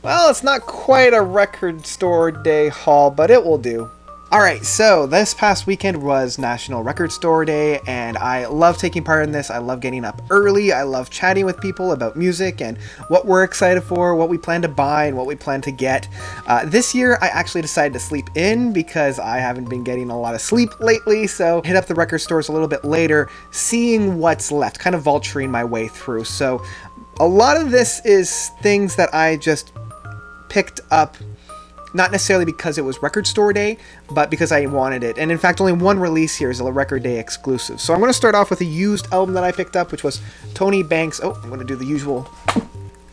Well, it's not quite a record store day haul, but it will do. Alright, so this past weekend was National Record Store Day, and I love taking part in this. I love getting up early. I love chatting with people about music and what we're excited for, what we plan to buy, and what we plan to get. This year, I actually decided to sleep in because I haven't been getting a lot of sleep lately, so hit up the record stores a little bit later, seeing what's left, kind of vulturing my way through. So a lot of this is things that I just picked up, not necessarily because it was Record Store Day, but because I wanted it. And in fact, only one release here is a Record Day exclusive. So I'm going to start off with a used album that I picked up, which was Tony Banks. Oh, I'm going to do the usual.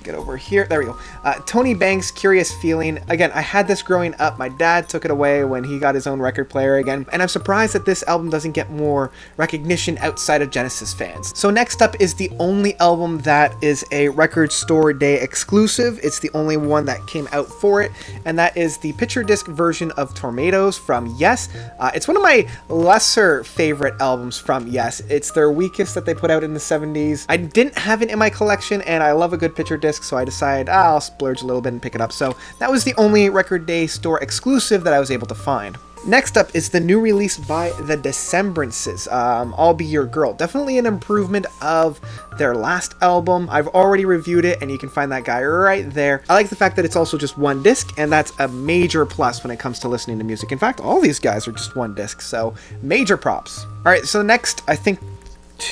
Get over here. There we go. Tony Banks' Curious Feeling. Again, I had this growing up. My dad took it away when he got his own record player again. And I'm surprised that this album doesn't get more recognition outside of Genesis fans. So next up is the only album that is a Record Store Day exclusive. It's the only one that came out for it. And that is the picture disc version of Tornadoes from Yes. It's one of my lesser favorite albums from Yes. It's their weakest that they put out in the 70s. I didn't have it in my collection, and I love a good picture disc, so I decided I'll splurge a little bit and pick it up. So that was the only Record Day store exclusive that I was able to find. Next up is the new release by the Decembrances, I'll Be Your Girl. Definitely an improvement of their last album. I've already reviewed it, and you can find that guy right there. I like the fact that it's also just one disc, and that's a major plus when it comes to listening to music. In fact, all these guys are just one disc, so major props. Alright, so next, I think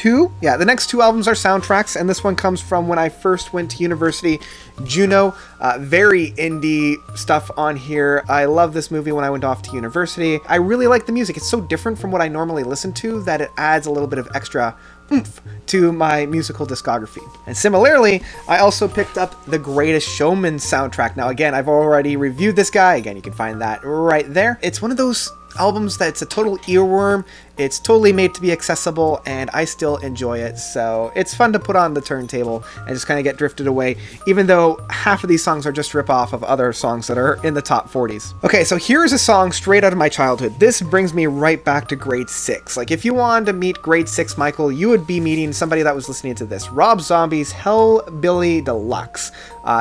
the next two albums are soundtracks, and this one comes from when I first went to university, Juno. Very indie stuff on here. I love this movie when I went off to university. I really like the music. It's so different from what I normally listen to that it adds a little bit of extra oomph to my musical discography. And similarly, I also picked up the Greatest Showman soundtrack. Now again, I've already reviewed this guy. Again, you can find that right there. It's one of those albums that's a total earworm. It's totally made to be accessible, and I still enjoy it, so it's fun to put on the turntable and just kind of get drifted away, even though half of these songs are just rip-off of other songs that are in the top 40s. Okay, so here's a song straight out of my childhood. This brings me right back to grade 6. Like, if you wanted to meet grade 6 Michael, you would be meeting somebody that was listening to this. Rob Zombie's Hellbilly Deluxe.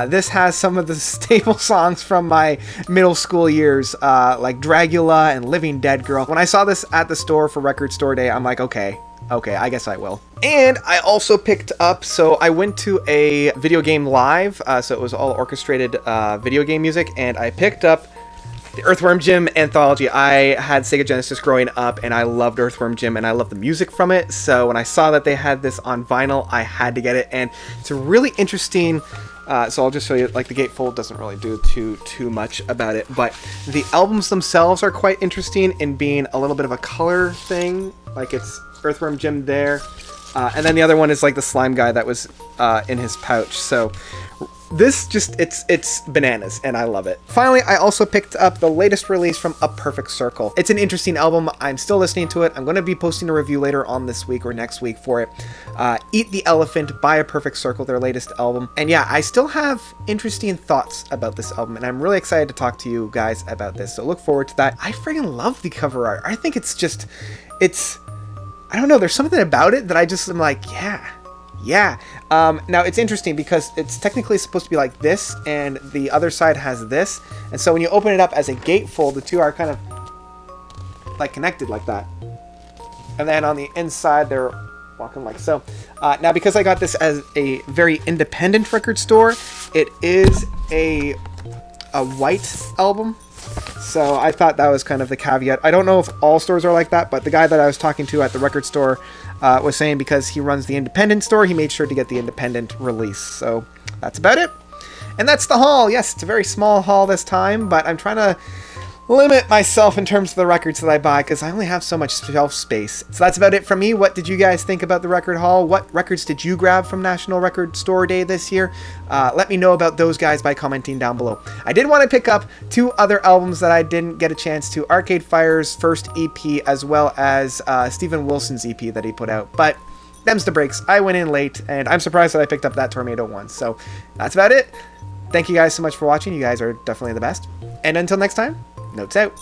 This has some of the staple songs from my middle school years, like Dragula and Living Dead Girl. When I saw this at the store for Record Store Day, I'm like, okay, I guess I will. And I also picked up, so I went to a video game live, so it was all orchestrated video game music, and I picked up the Earthworm Jim anthology. I had Sega Genesis growing up, and I loved Earthworm Jim, and I loved the music from it, so when I saw that they had this on vinyl, I had to get it, and it's a really interesting... so I'll just show you, like, the gatefold doesn't really do too much about it, but the albums themselves are quite interesting in being a little bit of a color thing, like it's Earthworm Jim there, and then the other one is like the slime guy that was in his pouch, so this just, it's bananas, and I love it. Finally, I also picked up the latest release from A Perfect Circle. It's an interesting album. I'm still listening to it. I'm going to be posting a review later on this week or next week for it. Eat the Elephant by A Perfect Circle, their latest album. And yeah, I still have interesting thoughts about this album, and I'm really excited to talk to you guys about this, so look forward to that. I freaking love the cover art. I think it's just, I don't know, there's something about it that I just am like, yeah. Now it's interesting because it's technically supposed to be like this, and the other side has this, and so when you open it up as a gatefold, the two are kind of like connected like that, and then on the inside they're walking like so. Now because I got this as a very independent record store, it is a white album, so I thought that was kind of the caveat. I don't know if all stores are like that, but the guy that I was talking to at the record store was saying because he runs the independent store, he made sure to get the independent release. So that's about it. And that's the haul. Yes, it's a very small haul this time, but I'm trying to limit myself in terms of the records that I buy because I only have so much shelf space. So that's about it from me. What did you guys think about the record haul? What records did you grab from National Record Store Day this year? Let me know about those guys by commenting down below. I did want to pick up two other albums that I didn't get a chance to. Arcade Fire's first EP as well as Steven Wilson's EP that he put out. But them's the breaks. I went in late and I'm surprised that I picked up that Tornado one. So that's about it. Thank you guys so much for watching. You guys are definitely the best. And until next time, notes out.